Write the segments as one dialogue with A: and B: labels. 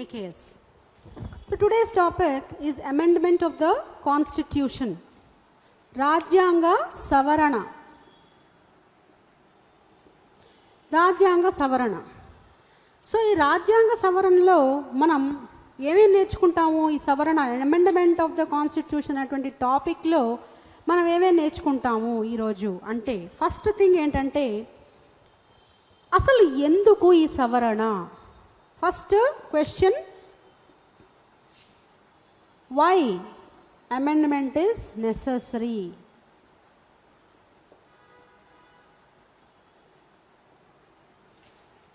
A: AKS. So today's topic is amendment of the Constitution. Rajyanga Savarana. రాజ్యాంగ సవరణ. So ఈ రాజ్యాంగ సవరణలో మనం ఏమేమి నేర్చుకుంటాము? ఈ సవరణ అమెండ్మెంట్ ఆఫ్ ద కాన్స్టిట్యూషన్ అటువంటి టాపిక్లో మనం ఏమేమి నేర్చుకుంటాము ఈరోజు అంటే, ఫస్ట్ థింగ్ ఏంటంటే అసలు ఎందుకు ఈ సవరణ? First question, why amendment is necessary?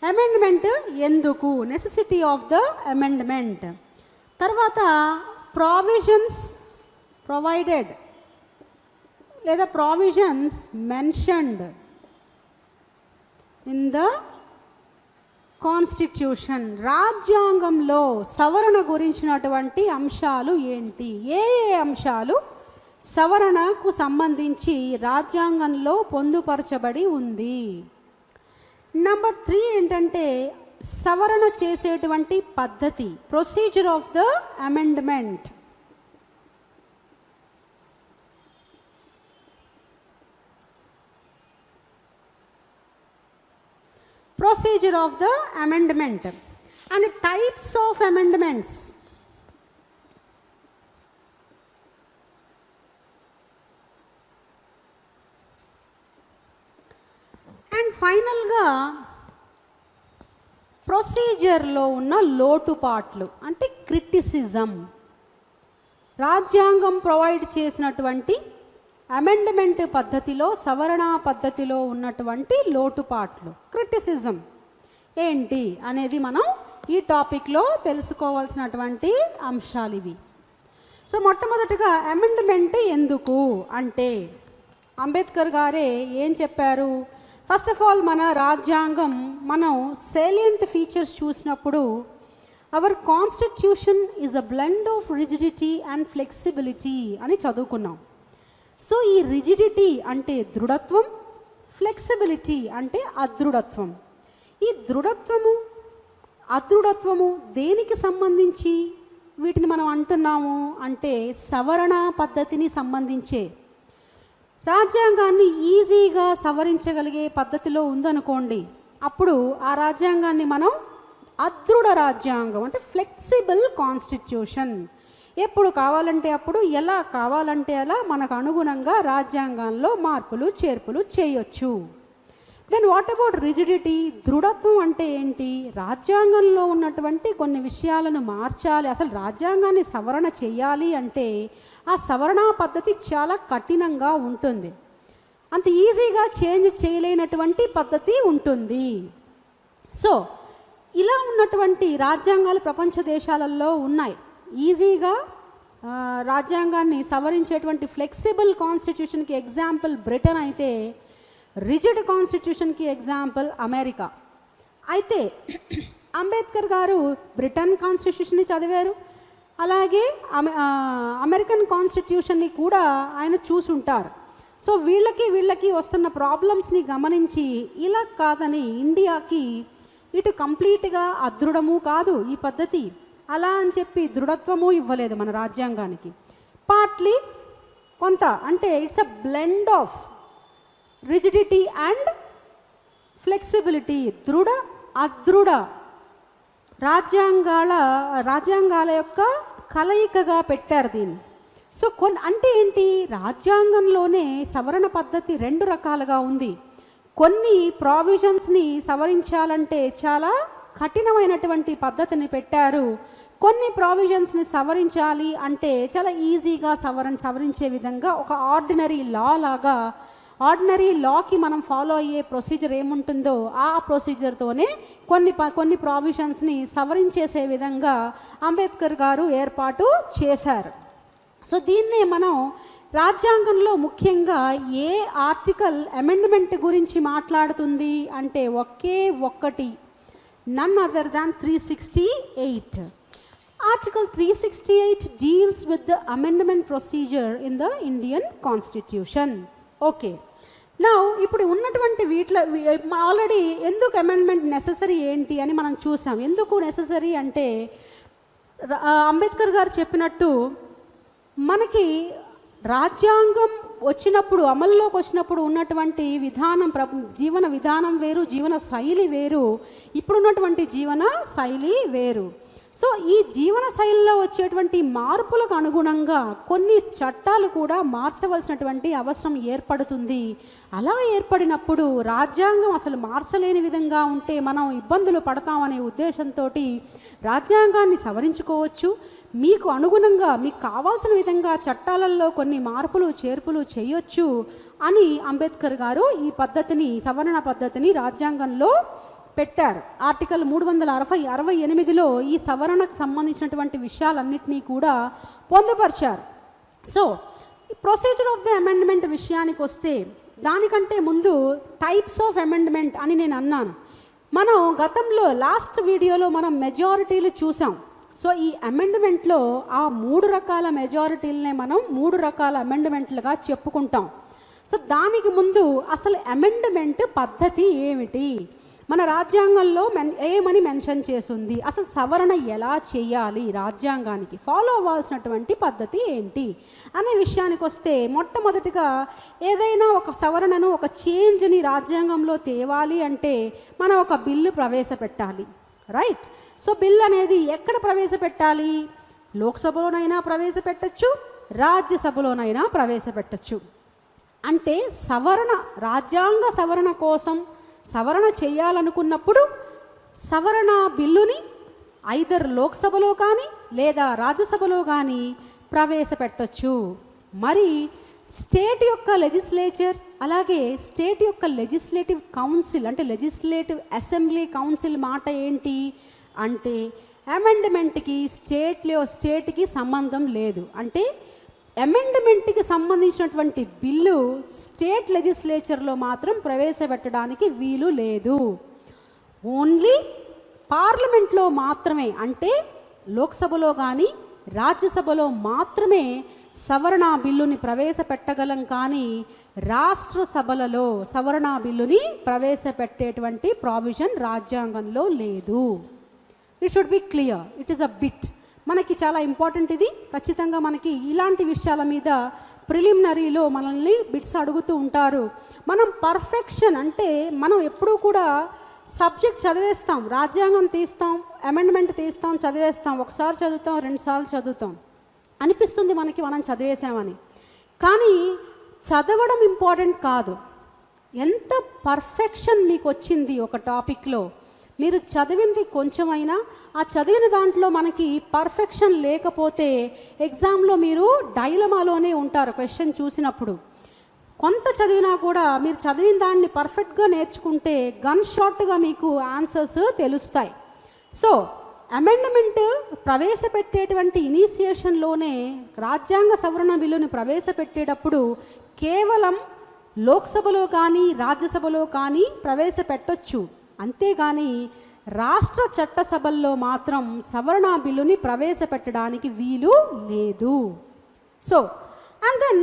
A: Amendment ఎందుకు, నెసెసిటీ ఆఫ్ ద అమెండ్మెంట్. తర్వాత ప్రావిజన్స్ ప్రొవైడెడ్ లేదా provisions mentioned in the constitution. రాజ్యాంగంలో సవరణ గురించినటువంటి అంశాలు ఏంటి? ఏ అంశాలు సవరణకు సంబంధించి రాజ్యాంగంలో పొందుపరచబడి ఉంది? నెంబర్ 3 ఏంటంటే సవరణ చేసేటువంటి పద్ధతి, procedure of the amendment. Procedure of the amendment and types of amendments. And ఫైనల్గా ప్రొసీజర్లో ఉన్న లోటుపాట్లు అంటే క్రిటిసిజం. రాజ్యాంగం ప్రొవైడ్ చేసినటువంటి అమెండ్మెంట్ పద్ధతిలో, సవరణ పద్ధతిలో ఉన్నటువంటి లోటుపాట్లు, క్రిటిసిజం ఏంటి అనేది మనం ఈ టాపిక్లో తెలుసుకోవాల్సినటువంటి అంశాలు ఇవి. సో మొట్టమొదటిగా అమెండ్మెంట్ ఎందుకు అంటే, అంబేద్కర్ గారే ఏం చెప్పారు? ఫస్ట్ ఆఫ్ ఆల్ మన రాజ్యాంగం, మనం సేలియంట్ ఫీచర్స్ చూసినప్పుడు our constitution is a blend of rigidity and flexibility అని చదువుకున్నాం. సో ఈ రిజిడిటీ అంటే దృఢత్వం, ఫ్లెక్సిబిలిటీ అంటే అదృఢత్వం. ఈ దృఢత్వము అదృఢత్వము దేనికి సంబంధించి వీటిని మనం అంటున్నాము అంటే, సవరణ పద్ధతిని సంబంధించే. రాజ్యాంగాన్ని ఈజీగా సవరించగలిగే పద్ధతిలో ఉందనుకోండి, అప్పుడు ఆ రాజ్యాంగాన్ని మనం అదృఢ రాజ్యాంగం అంటే ఫ్లెక్సిబుల్ కాన్స్టిట్యూషన్. ఎప్పుడు కావాలంటే అప్పుడు, ఎలా కావాలంటే అలా మనకు అనుగుణంగా రాజ్యాంగంలో మార్పులు చేర్పులు చేయొచ్చు. Then what about rigidity? దృఢత్వం అంటే ఏంటి? రాజ్యాంగంలో ఉన్నటువంటి కొన్ని విషయాలను మార్చాలి, అసలు రాజ్యాంగాన్ని సవరణ చేయాలి అంటే ఆ సవరణ పద్ధతి చాలా కఠినంగా ఉంటుంది, అంత ఈజీగా చేంజ్ చేయలేనటువంటి పద్ధతి ఉంటుంది. సో ఇలా ఉన్నటువంటి రాజ్యాంగాలు ప్రపంచ దేశాలలో ఉన్నాయి. ఈజీగా రాజ్యాంగాన్ని సవరించేటువంటి ఫ్లెక్సిబుల్ కాన్స్టిట్యూషన్కి ఎగ్జాంపుల్ బ్రిటన్ అయితే, రిజిడ్ కాన్స్టిట్యూషన్కి ఎగ్జాంపుల్ అమెరికా. అయితే అంబేద్కర్ గారు బ్రిటన్ కాన్స్టిట్యూషన్ని చదివారు, అలాగే అమెరికన్ కాన్స్టిట్యూషన్ని కూడా ఆయన చూసుంటారు. సో వీళ్ళకి వస్తున్న ప్రాబ్లమ్స్ని గమనించి, ఇలా కాదని ఇండియాకి ఇటు కంప్లీట్గా అదృఢము కాదు ఈ పద్ధతి, అలా అని చెప్పి దృఢత్వము ఇవ్వలేదు మన రాజ్యాంగానికి. పార్ట్లీ కొంత అంటే it's a blend of rigidity and flexibility, దృఢ అదృఢ రాజ్యాంగాల యొక్క కలయికగా పెట్టారు దీన్ని. సో అంటే ఏంటి? రాజ్యాంగంలోనే సవరణ పద్ధతి 2 రకాలుగా ఉంది. కొన్ని ప్రావిజన్స్ని సవరించాలంటే చాలా కఠినమైనటువంటి పద్ధతిని పెట్టారు, కొన్ని ప్రావిజన్స్ని సవరించాలి అంటే చాలా ఈజీగా సవరించే విధంగా ఒక ఆర్డినరీ లా లాగా, ఆర్డినరీ లాకి మనం ఫాలో అయ్యే ప్రొసీజర్ ఏముంటుందో ఆ ప్రొసీజర్తోనే కొన్ని ప్రావిజన్స్ని సవరించేసే విధంగా అంబేద్కర్ గారు ఏర్పాటు చేశారు. సో దీన్నే మనం రాజ్యాంగంలో ముఖ్యంగా ఏ ఆర్టికల్ అమెండ్మెంట్ గురించి మాట్లాడుతుంది అంటే ఒకే ఒక్కటి, none other than 368. Article 368 deals with the amendment procedure in the Indian Constitution. Okay. నా ఇప్పుడు ఉన్నటువంటి వీటిలో ఆల్రెడీ ఎందుకు అమెండ్మెంట్ నెససరీ ఏంటి అని మనం చూసాం. ఎందుకు నెససరీ అంటే అంబేద్కర్ గారు చెప్పినట్టు మనకి రాజ్యాంగం వచ్చినప్పుడు, అమల్లోకి వచ్చినప్పుడు ఉన్నటువంటి విధానం, జీవన విధానం వేరు, జీవన శైలి వేరు, ఇప్పుడున్నటువంటి జీవన శైలి వేరు. సో ఈ జీవన శైలిలో వచ్చేటువంటి మార్పులకు అనుగుణంగా కొన్ని చట్టాలు కూడా మార్చవలసినటువంటి అవసరం ఏర్పడుతుంది. అలా ఏర్పడినప్పుడు రాజ్యాంగం అసలు మార్చలేని విధంగా ఉంటే మనం ఇబ్బందులు పడతామనే ఉద్దేశంతో రాజ్యాంగాన్ని సవరించుకోవచ్చు. మీకు అనుగుణంగా మీకు కావాల్సిన విధంగా చట్టాలలో కొన్ని మార్పులు చేర్పులు చేయొచ్చు అని అంబేద్కర్ గారు ఈ పద్ధతిని, సవరణ పద్ధతిని రాజ్యాంగంలో పెట్టారు. ఆర్టికల్ 368లో ఈ సవరణకు సంబంధించినటువంటి విషయాలన్నింటినీ కూడా పొందుపరిచారు. సో ఈ ప్రొసీజర్ ఆఫ్ ద అమెండ్మెంట్ విషయానికి వస్తే, దానికంటే ముందు టైప్స్ ఆఫ్ అమెండ్మెంట్ అని నేను అన్నాను. మనం గతంలో లాస్ట్ వీడియోలో మనం మెజారిటీలు చూసాం. సో ఈ అమెండ్మెంట్లో ఆ 3 రకాల మెజారిటీలనే మనం 3 రకాల అమెండ్మెంట్లుగా చెప్పుకుంటాం. సో దానికి ముందు అసలు అమెండ్మెంట్ పద్ధతి ఏమిటి, మన రాజ్యాంగంలో ఏమని మెన్షన్ చేసింది, అసలు సవరణ ఎలా చేయాలి, రాజ్యాంగానికి ఫాలో అవ్వాల్సినటువంటి పద్ధతి ఏంటి అనే విషయానికి వస్తే, మొట్టమొదటిగా ఏదైనా ఒక సవరణను, ఒక చేంజ్ని రాజ్యాంగంలో తేవాలి అంటే మనం ఒక బిల్లు ప్రవేశపెట్టాలి, రైట్? సో బిల్ అనేది ఎక్కడ ప్రవేశపెట్టాలి? లోక్సభలోనైనా ప్రవేశపెట్టచ్చు, రాజ్యసభలోనైనా ప్రవేశపెట్టచ్చు. అంటే సవరణ, రాజ్యాంగ సవరణ కోసం సవరణ చేయాలనుకున్నప్పుడు సవరణ బిల్లుని ఐదర్ లోక్సభలో కానీ లేదా రాజ్యసభలో కానీ ప్రవేశపెట్టచ్చు. మరి స్టేట్ యొక్క లెజిస్లేచర్, అలాగే స్టేట్ యొక్క లెజిస్లేటివ్ కౌన్సిల్ అంటే లెజిస్లేటివ్ అసెంబ్లీ కౌన్సిల్ మాట ఏంటి అంటే, అమెండ్మెంట్కి స్టేట్కి సంబంధం లేదు. అంటే అమెండ్మెంట్కి సంబంధించినటువంటి బిల్లు స్టేట్ లెజిస్లేచర్లో మాత్రం ప్రవేశపెట్టడానికి వీలు లేదు. ఓన్లీ పార్లమెంట్లో మాత్రమే, అంటే లోక్సభలో కానీ రాజ్యసభలో మాత్రమే సవరణ బిల్లుని ప్రవేశపెట్టగలం. కానీ రాష్ట్ర సభలలో సవరణ బిల్లుని ప్రవేశపెట్టేటువంటి ప్రావిజన్ రాజ్యాంగంలో లేదు. It should be clear, it is a bit. మనకి చాలా ఇంపార్టెంట్ ఇది. ఖచ్చితంగా మనకి ఇలాంటి విషయాల మీద ప్రిలిమినరీలో మనల్ని బిట్స్ అడుగుతూ ఉంటారు. మనం పర్ఫెక్షన్ అంటే మనం ఎప్పుడూ కూడా సబ్జెక్ట్ చదివేస్తాం, రాజ్యాంగం తీస్తాం, అమెండ్మెంట్ తీస్తాం, చదివేస్తాం, ఒకసారి చదువుతాం, 2 సార్లు చదువుతాం, అనిపిస్తుంది మనకి మనం చదివేసామని. కానీ చదవడం ఇంపార్టెంట్ కాదు, ఎంత పర్ఫెక్షన్ మీకు వచ్చింది ఒక టాపిక్లో. మీరు చదివింది కొంచెమైనా, ఆ చదివిన దాంట్లో మనకి పర్ఫెక్షన్ లేకపోతే ఎగ్జామ్లో మీరు డైలమాలోనే ఉంటారు. క్వశ్చన్ చూసినప్పుడు కొంత చదివినా కూడా మీరు చదివిన దాన్ని పర్ఫెక్ట్గా నేర్చుకుంటే గన్ షాట్గా మీకు ఆన్సర్స్ తెలుస్తాయి. సో అమెండ్మెంట్ ప్రవేశపెట్టేటువంటి ఇనిషియేషన్లోనే రాజ్యాంగ సవరణ బిల్లుని ప్రవేశపెట్టేటప్పుడు కేవలం లోక్సభలో కానీ రాజ్యసభలో కానీ ప్రవేశపెట్టొచ్చు. అంతేగాని రాష్ట్ర చట్టసభల్లో మాత్రం సవరణ బిల్లుని ప్రవేశపెట్టడానికి వీలు లేదు. So and then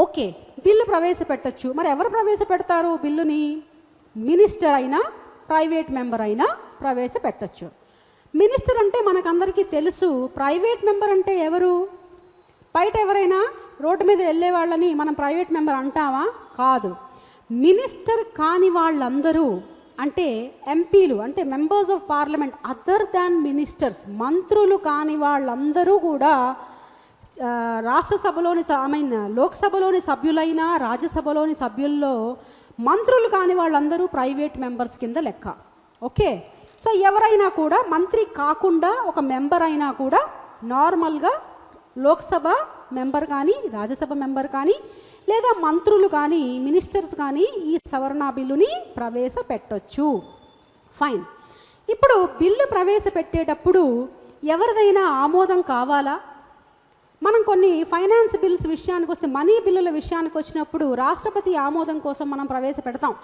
A: okay, bill ప్రవేశపెట్టచ్చు. మరి ఎవరు ప్రవేశపెడతారు బిల్లుని? మినిస్టర్ అయినా ప్రైవేట్ మెంబర్ అయినా ప్రవేశపెట్టచ్చు. మినిస్టర్ అంటే మనకందరికీ తెలుసు. ప్రైవేట్ మెంబర్ అంటే ఎవరు? బయట ఎవరైనా రోడ్డు మీద వెళ్ళే వాళ్ళని మనం ప్రైవేట్ మెంబర్ అంటామా? కాదు. మినిస్టర్ కాని వాళ్ళందరూ అంటే ఎంపీలు, అంటే members of parliament other than ministers, మంత్రులు కాని వాళ్ళందరూ కూడా రాష్ట్ర సభలోని లోక్సభలోని సభ్యులైనా రాజ్యసభలోని సభ్యుల్లో మంత్రులు కాని వాళ్ళందరూ ప్రైవేట్ మెంబర్స్ కింద లెక్క. ఓకే, సో ఎవరైనా కూడా మంత్రి కాకుండా ఒక మెంబర్ అయినా కూడా నార్మల్గా లోక్సభ మెంబర్ కానీ రాజ్యసభ మెంబర్ కానీ లేదా మంత్రులు కానీ మినిస్టర్స్ కానీ ఈ సవరణ బిల్లుని ప్రవేశపెట్టొచ్చు. ఫైన్. ఇప్పుడు బిల్లు ప్రవేశపెట్టేటప్పుడు ఎవరిదైనా ఆమోదం కావాలా? మనం కొన్ని ఫైనాన్స్ బిల్స్ విషయానికి వస్తే, మనీ బిల్లుల విషయానికి వచ్చినప్పుడు రాష్ట్రపతి ఆమోదం కోసం మనం ప్రవేశపెడతాం.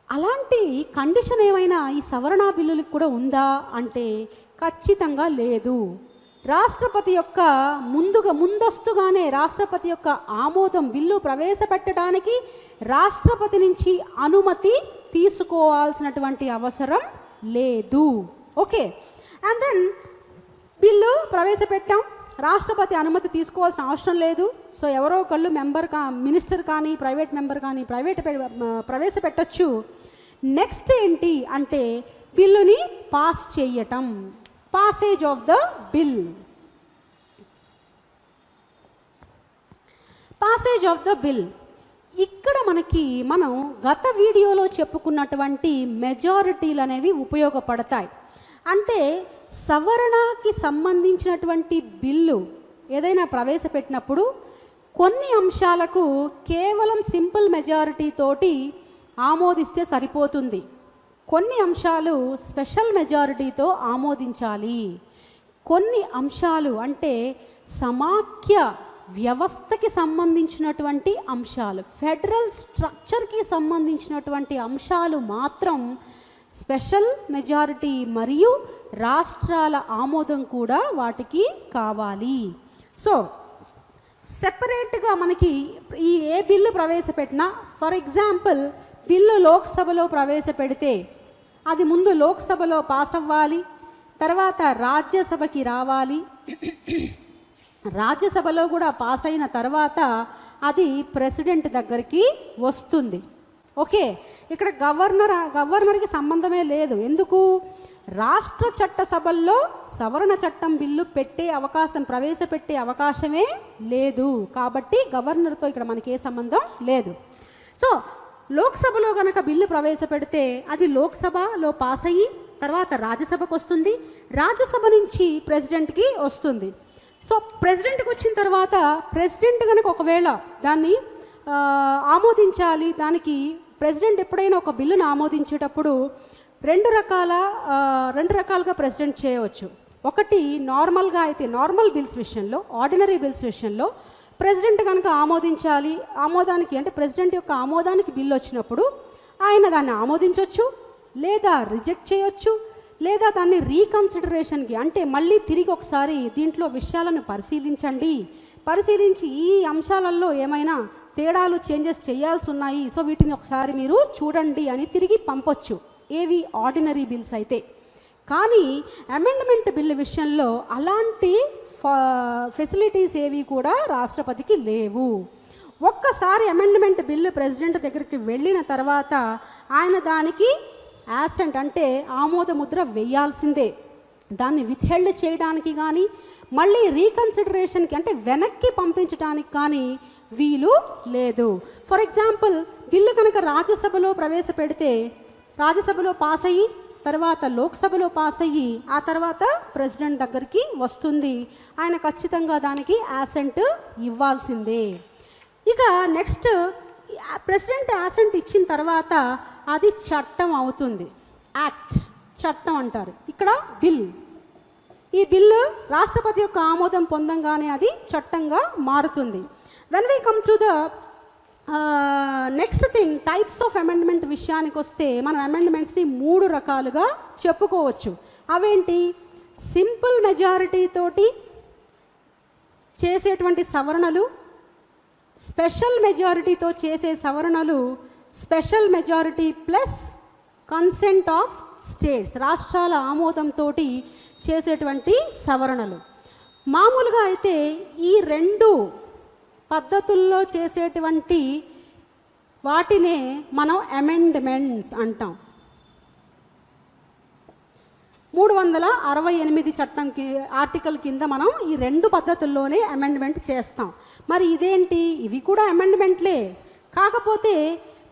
A: అలాంటి కండిషన్ ఏమైనా ఈ సవరణ బిల్లులకు కూడా ఉందా అంటే ఖచ్చితంగా లేదు. రాష్ట్రపతి యొక్క ముందస్తుగానే రాష్ట్రపతి యొక్క ఆమోదం బిల్లు ప్రవేశపెట్టడానికి రాష్ట్రపతి నుంచి అనుమతి తీసుకోవాల్సినటువంటి అవసరం లేదు. ఓకే, అండ్ దెన్ బిల్లు ప్రవేశపెట్టాం, రాష్ట్రపతి అనుమతి తీసుకోవాల్సిన అవసరం లేదు. సో ఎవరో ఒకళ్ళు మినిస్టర్ కానీ ప్రైవేట్ మెంబర్ కానీ ప్రవేశపెట్టచ్చు. నెక్స్ట్ ఏంటి అంటే బిల్లుని పాస్ చేయటం, passage of the bill. Passage of the bill ఇక్కడ మనం గత వీడియోలో చెప్పుకున్నటువంటి మెజారిటీలు అనేవి ఉపయోగపడతాయి. అంటే సవరణకి సంబంధించినటువంటి బిల్లు ఏదైనా ప్రవేశపెట్టినప్పుడు కొన్ని అంశాలకు కేవలం సింపుల్ మెజారిటీ తోటి ఆమోదిస్తే సరిపోతుంది. కొన్ని అంశాలు స్పెషల్ మెజారిటీతో ఆమోదించాలి. కొన్ని అంశాలు అంటే సమాఖ్య వ్యవస్థకి సంబంధించినటువంటి అంశాలు, ఫెడరల్ స్ట్రక్చర్కి సంబంధించినటువంటి అంశాలు మాత్రం స్పెషల్ మెజారిటీ మరియు రాష్ట్రాల ఆమోదం కూడా వాటికి కావాలి. సో సెపరేట్గా మనకి ఏ బిల్లు ప్రవేశపెట్టినా, ఫర్ ఎగ్జాంపుల్ బిల్లు లోక్సభలో ప్రవేశపెడితే అది ముందు లోక్సభలో పాస్ అవ్వాలి, తర్వాత రాజ్యసభకి రావాలి, రాజ్యసభలో కూడా పాస్ అయిన తర్వాత అది ప్రెసిడెంట్ దగ్గరికి వస్తుంది. ఓకే, ఇక్కడ గవర్నర్కి సంబంధమే లేదు. ఎందుకు? రాష్ట్ర చట్ట సభల్లో సవరణ చట్టం బిల్లు ప్రవేశపెట్టే అవకాశమే లేదు. కాబట్టి గవర్నర్తో ఇక్కడ మనకి ఏ సంబంధం లేదు. సో లోక్సభలో కనుక బిల్లు ప్రవేశపెడితే అది లోక్సభలో పాస్ అయ్యి తర్వాత రాజ్యసభకు వస్తుంది, రాజ్యసభ నుంచి ప్రెసిడెంట్కి వస్తుంది. సో ప్రెసిడెంట్కి వచ్చిన తర్వాత ప్రెసిడెంట్ కనుక ఒకవేళ దాన్ని ఆమోదించాలి, దానికి ప్రెసిడెంట్ ఎప్పుడైనా ఒక బిల్లును ఆమోదించేటప్పుడు రెండు రకాలుగా ప్రెసిడెంట్ చేయవచ్చు. ఒకటి నార్మల్గా అయితే నార్మల్ బిల్స్ విషయంలో, ఆర్డినరీ బిల్స్ విషయంలో ప్రెసిడెంట్ కనుక ఆమోదించాలి, ఆమోదానికి అంటే ప్రెసిడెంట్ యొక్క ఆమోదానికి బిల్లు వచ్చినప్పుడు ఆయన దాన్ని ఆమోదించవచ్చు, లేదా రిజెక్ట్ చేయొచ్చు, లేదా దాన్ని రీకన్సిడరేషన్కి అంటే మళ్ళీ తిరిగి ఒకసారి దీంట్లో విషయాలను పరిశీలించి ఈ అంశాలలో ఏమైనా తేడాలు చేంజెస్ చేయాల్సి ఉన్నాయి, సో వీటిని ఒకసారి మీరు చూడండి అని తిరిగి పంపొచ్చు. ఏవి? ఆర్డినరీ బిల్స్ అయితే. కానీ అమెండ్మెంట్ బిల్లు విషయంలో అలాంటి ఫెసిలిటీస్ ఏవి కూడా రాష్ట్రపతికి లేవు. ఒక్కసారి అమెండ్మెంట్ బిల్లు ప్రెసిడెంట్ దగ్గరికి వెళ్ళిన తర్వాత ఆయన దానికి యాసెంట్ అంటే ఆమోద ముద్ర వేయాల్సిందే. దాన్ని విత్హెల్డ్ చేయడానికి కానీ మళ్ళీ రీకన్సిడరేషన్కి అంటే వెనక్కి పంపించడానికి కానీ వీలు లేదు. ఫర్ ఎగ్జాంపుల్ బిల్లు కనుక రాజ్యసభలో ప్రవేశపెడితే రాజ్యసభలో పాస్ అయ్యి తర్వాత లోక్సభలో పాస్ అయ్యి ఆ తర్వాత ప్రెసిడెంట్ దగ్గరికి వస్తుంది. ఆయన ఖచ్చితంగా దానికి యాసెంట్ ఇవ్వాల్సిందే. ఇక నెక్స్ట్ ప్రెసిడెంట్ యాసెంట్ ఇచ్చిన తర్వాత అది చట్టం అవుతుంది. యాక్ట్, చట్టం అంటారు. ఇక్కడ బిల్, ఈ బిల్లు రాష్ట్రపతి యొక్క ఆమోదం పొందంగానే అది చట్టంగా మారుతుంది. When we come to the next thing, types of amendment విషయానికి వస్తే మనం అమెండ్మెంట్స్ని 3 రకాలుగా చెప్పుకోవచ్చు. అవేంటి? సింపుల్ మెజారిటీ తోటి చేసేటువంటి సవరణలు, స్పెషల్ మెజారిటీతో చేసే సవరణలు, special majority plus consent of states, రాష్ట్రాల ఆమోదంతో చేసేటువంటి సవరణలు. మామూలుగా అయితే ఈ 2 పద్ధతుల్లో చేసేటువంటి వాటినే మనం అమెండ్మెంట్స్ అంటాం. 368 చట్టం ఆర్టికల్ కింద మనం ఈ 2 పద్ధతుల్లోనే అమెండ్మెంట్ చేస్తాం. మరి ఇదేంటి? ఇవి కూడా అమెండ్మెంట్లే, కాకపోతే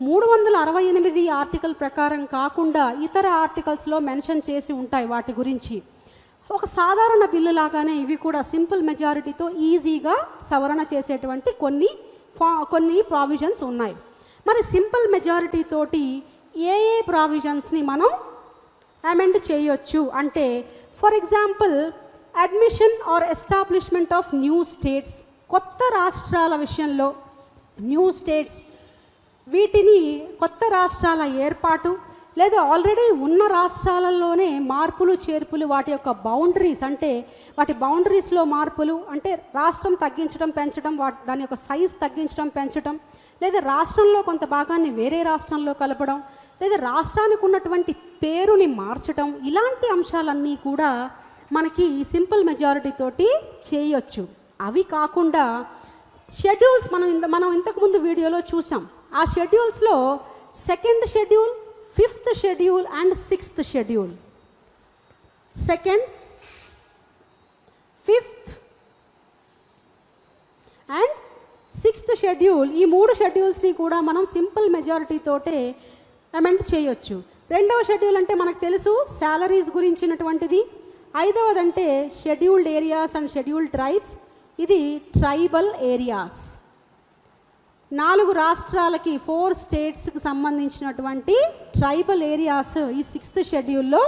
A: 368 ఆర్టికల్ ప్రకారం కాకుండా ఇతర ఆర్టికల్స్లో మెన్షన్ చేసి ఉంటాయి వాటి గురించి. ఒక సాధారణ బిల్లు లాగానే ఇవి కూడా సింపుల్ మెజారిటీతో ఈజీగా సవరణ చేసేటువంటి కొన్ని ప్రావిజన్స్ ఉన్నాయి. మరి సింపుల్ మెజారిటీ తోటి ఏ ప్రావిజన్స్ని మనం అమెండ్ చేయొచ్చు అంటే, for example admission are establishment of new states, కొత్త రాష్ట్రాల విషయంలో న్యూ స్టేట్స్, వీటిని కొత్త రాష్ట్రాల ఏర్పాటు లేదా ఆల్రెడీ ఉన్న రాష్ట్రాలలోనే మార్పులు చేర్పులు, వాటి యొక్క బౌండరీస్ అంటే వాటి బౌండరీస్లో మార్పులు అంటే రాష్ట్రం తగ్గించడం పెంచడం, దాని యొక్క సైజ్ తగ్గించడం పెంచడం, లేదా రాష్ట్రంలో కొంత భాగాన్ని వేరే రాష్ట్రంలో కలపడం, లేదా రాష్ట్రానికి ఉన్నటువంటి పేరుని మార్చడం, ఇలాంటి అంశాలన్నీ కూడా మనకి సింపుల్ మెజారిటీ తోటి చేయొచ్చు. అవి కాకుండా షెడ్యూల్స్ మనం ఇంతకుముందు వీడియోలో చూసాం. ఆ షెడ్యూల్స్లో 2nd schedule, 5th schedule and 6th schedule, 2nd, 5th and 6th schedule, ఈ 3 షెడ్యూల్స్ని కూడా మనం సింపుల్ మెజారిటీ తోటే అమెండ్ చేయొచ్చు. 2వ షెడ్యూల్ అంటే మనకు తెలుసు శాలరీస్ గురించినటువంటిది. 5వదంటే scheduled areas and scheduled tribes, ఇది ట్రైబల్ ఏరియాస్. 4 రాష్ట్రాలకి 4 స్టేట్స్కి సంబంధించినటువంటి ట్రైబల్ ఏరియాస్ ఈ 6th షెడ్యూల్లో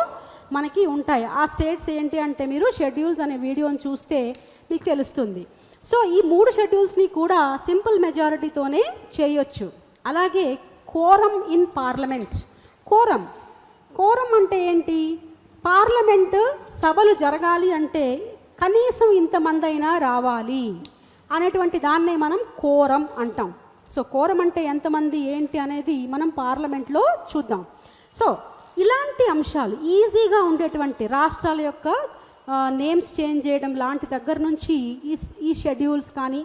A: మనకి ఉంటాయి. ఆ స్టేట్స్ ఏంటి అంటే మీరు షెడ్యూల్స్ అనే వీడియోని చూస్తే మీకు తెలుస్తుంది. సో ఈ 3 షెడ్యూల్స్ని కూడా సింపుల్ మెజారిటీతోనే చేయొచ్చు. అలాగే కోరం ఇన్ పార్లమెంట్. కోరం అంటే ఏంటి? పార్లమెంటు సభలు జరగాలి అంటే కనీసం ఇంతమంది అయినా రావాలి అనేటువంటి దాన్నే మనం కోరం అంటాం. సో కోరం అంటే ఎంతమంది ఏంటి అనేది మనం పార్లమెంట్లో చూద్దాం. సో ఇలాంటి అంశాలు ఈజీగా ఉండేటువంటి రాష్ట్రాల యొక్క నేమ్స్ చేంజ్ చేయడం లాంటి దగ్గర నుంచి ఈ షెడ్యూల్స్ కానీ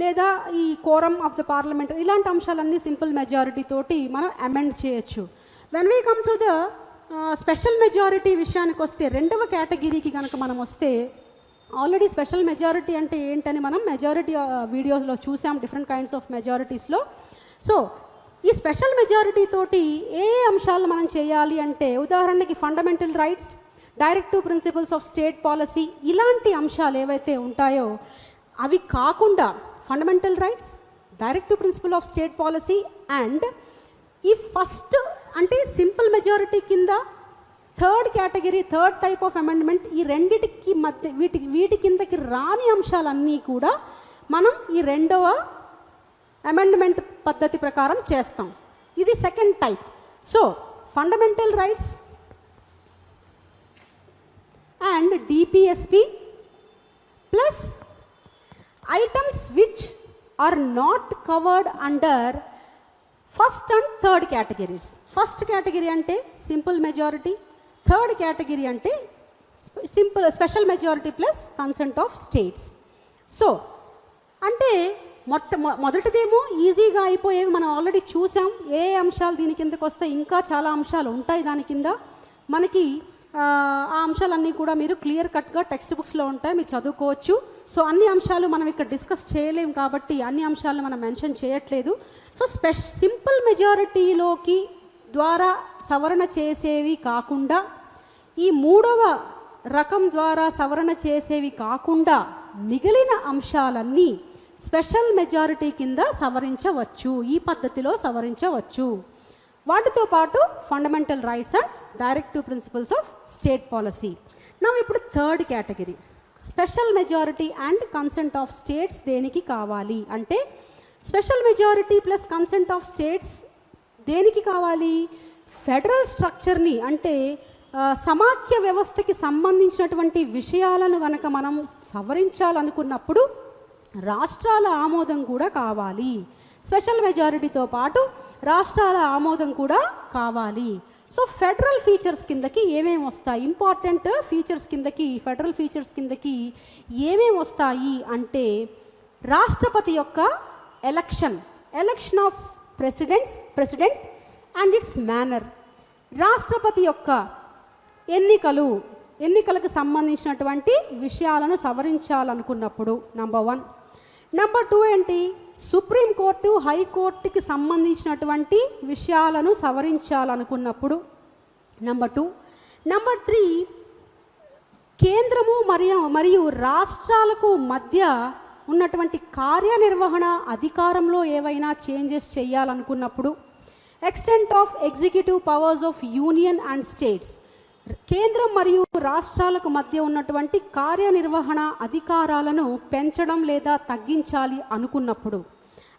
A: లేదా ఈ కోరం ఆఫ్ ద పార్లమెంట్, ఇలాంటి అంశాలన్నీ సింపుల్ మెజారిటీ తోటి మనం అమెండ్ చేయొచ్చు. When we come to the special majority విషయానికి వస్తే, 2వ కేటగిరీకి కనుక మనం వస్తే, ఆల్రెడీ స్పెషల్ మెజారిటీ అంటే ఏంటని మనం మెజారిటీ వీడియోస్లో చూసాం, డిఫరెంట్ కైండ్స్ ఆఫ్ మెజారిటీస్లో. సో ఈ స్పెషల్ మెజారిటీ తోటి ఏ అంశాలు మనం చేయాలి అంటే, ఉదాహరణకి fundamental rights, directive principles of state policy, ఇలాంటి అంశాలు ఏవైతే ఉంటాయో అవి కాకుండా fundamental rights, directive principle of state policy and ఈ ఫస్ట్ అంటే సింపుల్ మెజారిటీ కింద 3rd category, 3rd type of amendment, ఈ రెండిటికి మధ్య వీటి కిందకి రాని అంశాలన్నీ కూడా మనం ఈ 2వ అమెండ్మెంట్ పద్ధతి ప్రకారం చేస్తాం. ఇది 2nd type. So fundamental rights and DPSP plus items which are not covered under 1st and 3rd categories. First category అంటే సింపుల్ మెజారిటీ, 3rd కేటగిరీ అంటే special majority plus consent of states. So అంటే మొదటిదేమో ఈజీగా అయిపోయేవి మనం already చూసాం. ఏ అంశాలు దీని కిందకు వస్తే ఇంకా చాలా అంశాలు ఉంటాయి దాని కింద. మనకి ఆ అంశాలన్నీ కూడా మీరు క్లియర్ కట్గా టెక్స్ట్ బుక్స్లో ఉంటాయి, మీరు చదువుకోవచ్చు. సో అన్ని అంశాలు మనం ఇక్కడ డిస్కస్ చేయలేము కాబట్టి అన్ని అంశాలను మనం మెన్షన్ చేయట్లేదు. సో సింపుల్ మెజారిటీలోకి ద్వారా సవరణ చేసేవి కాకుండా, ఈ 3వ రకం ద్వారా సవరణ చేసేవి కాకుండా మిగిలిన అంశాలన్నీ స్పెషల్ మెజారిటీ కింద సవరించవచ్చు, ఈ పద్ధతిలో సవరించవచ్చు. వాటితో పాటు fundamental rights and directive principles of state policy. ఇప్పుడు 3rd category, special majority and consent of states దేనికి కావాలి అంటే, special majority plus consent of states దేనికి కావాలి? ఫెడరల్ స్ట్రక్చర్ని అంటే సమాఖ్య వ్యవస్థకి సంబంధించినటువంటి విషయాలను కనుక మనం సవరించాలనుకున్నప్పుడు రాష్ట్రాల ఆమోదం కూడా కావాలి. స్పెషల్ మెజారిటీతో పాటు రాష్ట్రాల ఆమోదం కూడా కావాలి. సో ఫెడరల్ ఫీచర్స్ కిందకి ఏమేమి వస్తాయి, ఇంపార్టెంట్ ఫీచర్స్ కిందకి, ఫెడరల్ ఫీచర్స్ కిందకి ఏమేమి వస్తాయి అంటే, రాష్ట్రపతి యొక్క election of president and it's manner. రాష్ట్రపతి యొక్క ఎన్నికలకు సంబంధించినటువంటి విషయాలను సవరించాలనుకున్నప్పుడు నంబర్ 1. నంబర్ 2 ఏంటి? సుప్రీంకోర్టు, హైకోర్టుకి సంబంధించినటువంటి విషయాలను సవరించాలనుకున్నప్పుడు నంబర్ 2. నంబర్ 3, కేంద్రము మరియు రాష్ట్రాలకు మధ్య ఉన్నటువంటి కార్యనిర్వహణ అధికారంలో ఏవైనా చేంజెస్ చేయాలనుకున్నప్పుడు, extent of executive powers of union and states, కేంద్రం మరియు రాష్ట్రాలకు మధ్య ఉన్నటువంటి కార్యనిర్వహణ అధికారాలను పెంచడం లేదా తగ్గించాలి అనుకున్నప్పుడు,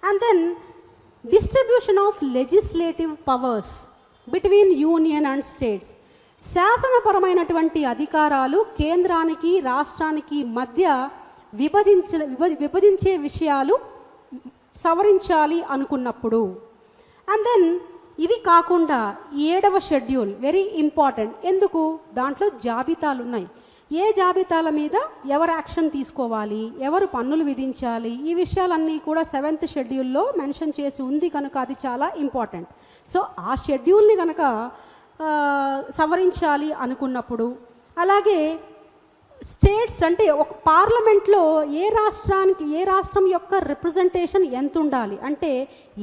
A: and then distribution of legislative powers between union and states. శాసనపరమైనటువంటి అధికారాలు కేంద్రానికి రాష్ట్రానికి మధ్య విభజించే విషయాలు సవరించాలి అనుకున్నప్పుడు. అండ్ దెన్ ఇది కాకుండా 7వ షెడ్యూల్ వెరీ ఇంపార్టెంట్. ఎందుకు? దాంట్లో జాబితాలు ఉన్నాయి. ఏ జాబితాల మీద ఎవరు యాక్షన్ తీసుకోవాలి, ఎవరు పన్నులు విధించాలి, ఈ విషయాలన్నీ కూడా 7th షెడ్యూల్లో మెన్షన్ చేసి ఉంది కనుక అది చాలా ఇంపార్టెంట్. సో ఆ షెడ్యూల్ని కనుక సవరించాలి అనుకున్నప్పుడు, అలాగే స్టేట్స్ అంటే ఒక పార్లమెంట్లో ఏ రాష్ట్రం యొక్క రిప్రజెంటేషన్ ఎంత ఉండాలి, అంటే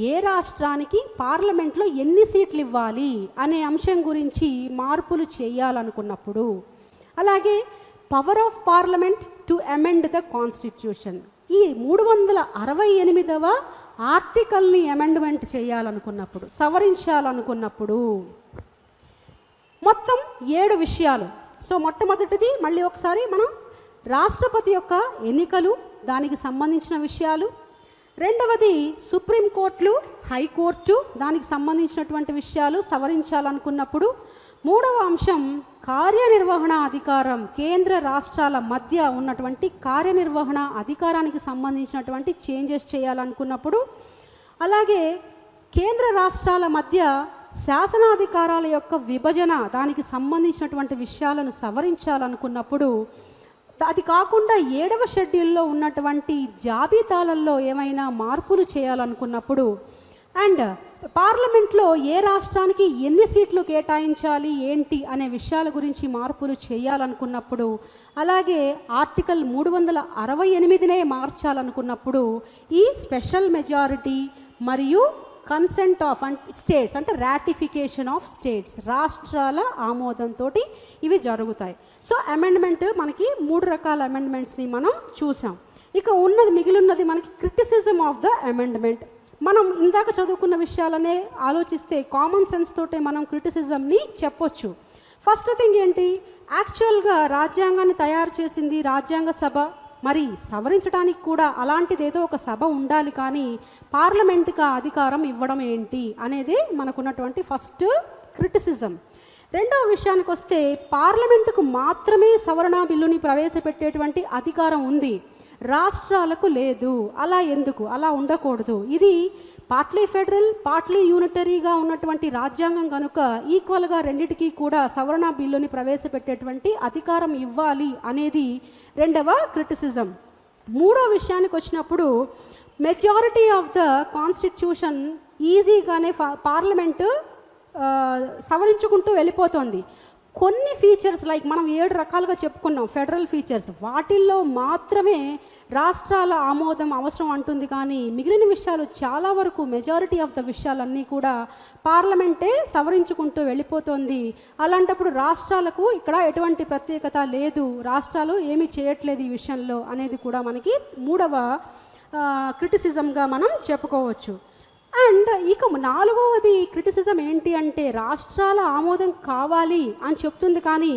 A: ఏ రాష్ట్రానికి పార్లమెంట్లో ఎన్ని సీట్లు ఇవ్వాలి అనే అంశం గురించి మార్పులు చేయాలనుకున్నప్పుడు, అలాగే power of parliament to amend the constitution, ఈ 368వ ఆర్టికల్ని అమెండ్మెంట్ చేయాలనుకున్నప్పుడు, సవరించాలనుకున్నప్పుడు, మొత్తం 7 విషయాలు. సో మొట్టమొదటిది మళ్ళీ ఒకసారి మనం రాష్ట్రపతి యొక్క ఎన్నికలు, దానికి సంబంధించిన విషయాలు. రెండవది సుప్రీంకోర్టులు, హైకోర్టు, దానికి సంబంధించినటువంటి విషయాలు సవరించాలనుకున్నప్పుడు. మూడవ అంశం కార్యనిర్వహణ అధికారం, కేంద్ర రాష్ట్రాల మధ్య ఉన్నటువంటి కార్యనిర్వహణ అధికారానికి సంబంధించినటువంటి చేంజెస్ చేయాలనుకున్నప్పుడు, అలాగే కేంద్ర రాష్ట్రాల మధ్య శాసనాధికారాల యొక్క విభజన, దానికి సంబంధించినటువంటి విషయాలను సవరించాలనుకున్నప్పుడు, అది కాకుండా 7వ షెడ్యూల్లో ఉన్నటువంటి జాబితాలలో ఏమైనా మార్పులు చేయాలనుకున్నప్పుడు, అండ్ పార్లమెంట్లో ఏ రాష్ట్రానికి ఎన్ని సీట్లు కేటాయించాలి ఏంటి అనే విషయాల గురించి మార్పులు చేయాలనుకున్నప్పుడు, అలాగే ఆర్టికల్ 368నే మార్చాలనుకున్నప్పుడు, ఈ స్పెషల్ మెజారిటీ మరియు కన్సెంట్ ఆఫ్ స్టేట్స్ అంటే రాటిఫికేషన్ ఆఫ్ స్టేట్స్, రాష్ట్రాల ఆమోదంతో ఇవి జరుగుతాయి. సో అమెండ్మెంట్ మనకి 3 రకాల అమెండ్మెంట్స్ని మనం చూసాం. ఇక మిగిలినది మనకి క్రిటిసిజం ఆఫ్ ద అమెండ్మెంట్. మనం ఇందాక చదువుకున్న విషయాలనే ఆలోచిస్తే కామన్ సెన్స్ తోటే మనం క్రిటిసిజంని చెప్పొచ్చు. ఫస్ట్ థింగ్ ఏంటి, యాక్చువల్గా రాజ్యాంగాన్ని తయారు చేసింది రాజ్యాంగ సభ, మరి సవరించడానికి కూడా అలాంటిది ఏదో ఒక సభ ఉండాలి, కానీ పార్లమెంటుకి అధికారం ఇవ్వడం ఏంటి అనేది మనకున్నటువంటి ఫస్ట్ క్రిటిసిజం. రెండవ విషయానికి వస్తే పార్లమెంటుకు మాత్రమే సవరణ బిల్లుని ప్రవేశపెట్టేటువంటి అధికారం ఉంది, రాష్ట్రాలకు లేదు. అలా ఎందుకు? అలా ఉండకూడదు. ఇది పార్ట్లీ ఫెడరల్ పార్ట్లీ యూనిటరీగా ఉన్నటువంటి రాజ్యాంగం కనుక ఈక్వల్గా రెండిటికి కూడా సవరణ బిల్లుని ప్రవేశపెట్టేటువంటి అధికారం ఇవ్వాలి అనేది రెండవ క్రిటిసిజం. మూడో విషయానికి వచ్చినప్పుడు మెజారిటీ ఆఫ్ ద కాన్స్టిట్యూషన్ ఈజీగానే పార్లమెంటు సవరించుకుంటూ వెళ్ళిపోతుంది. కొన్ని ఫీచర్స్ లైక్ మనం 7 రకాలుగా చెప్పుకున్నాం ఫెడరల్ ఫీచర్స్, వాటిల్లో మాత్రమే రాష్ట్రాల ఆమోదం అవసరం అంటుంది, కానీ మిగిలిన విషయాలు చాలా వరకు మెజారిటీ ఆఫ్ ద విషయాలన్నీ కూడా పార్లమెంటే సవరించుకుంటూ వెళ్ళిపోతుంది. అలాంటప్పుడు రాష్ట్రాలకు ఇక్కడ ఎటువంటి ప్రత్యేకత లేదు, రాష్ట్రాలు ఏమీ చేయట్లేదు ఈ విషయంలో అనేది కూడా మనకి మూడవ క్రిటిసిజంగా మనం చెప్పుకోవచ్చు. అండ్ ఇక 4వది క్రిటిసిజం ఏంటి అంటే రాష్ట్రాల ఆమోదం కావాలి అని చెప్తుంది, కానీ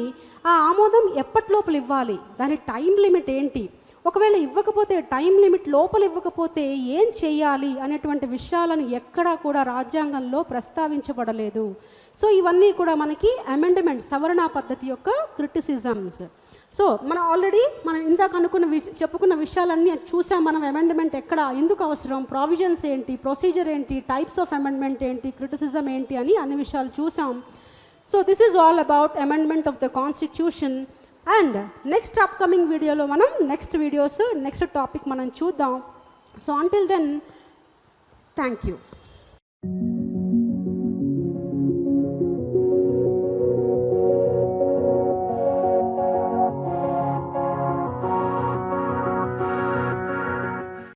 A: ఆ ఆమోదం ఎప్పటిలోపల ఇవ్వాలి, దాని టైం లిమిట్ ఏంటి, ఒకవేళ ఇవ్వకపోతే టైం లిమిట్ లోపల ఇవ్వకపోతే ఏం చేయాలి అనేటువంటి విషయాలను ఎక్కడా కూడా రాజ్యాంగంలో ప్రస్తావించబడలేదు. సో ఇవన్నీ కూడా మనకి అమెండ్మెంట్ సవరణ పద్ధతి యొక్క క్రిటిసిజమ్స్. సో మనం ఇందాక చెప్పుకున్న విషయాలన్నీ చూసాం. మనం అమెండ్మెంట్ ఎక్కడ ఎందుకు అవసరం, ప్రావిజన్స్ ఏంటి, ప్రొసీజర్ ఏంటి, టైప్స్ ఆఫ్ అమెండ్మెంట్ ఏంటి, క్రిటిసిజం ఏంటి అని అన్ని విషయాలు చూసాం. So this is all about amendment of the constitution. And next upcoming వీడియోలో మనం నెక్స్ట్ టాపిక్ మనం చూద్దాం. So until then thank you.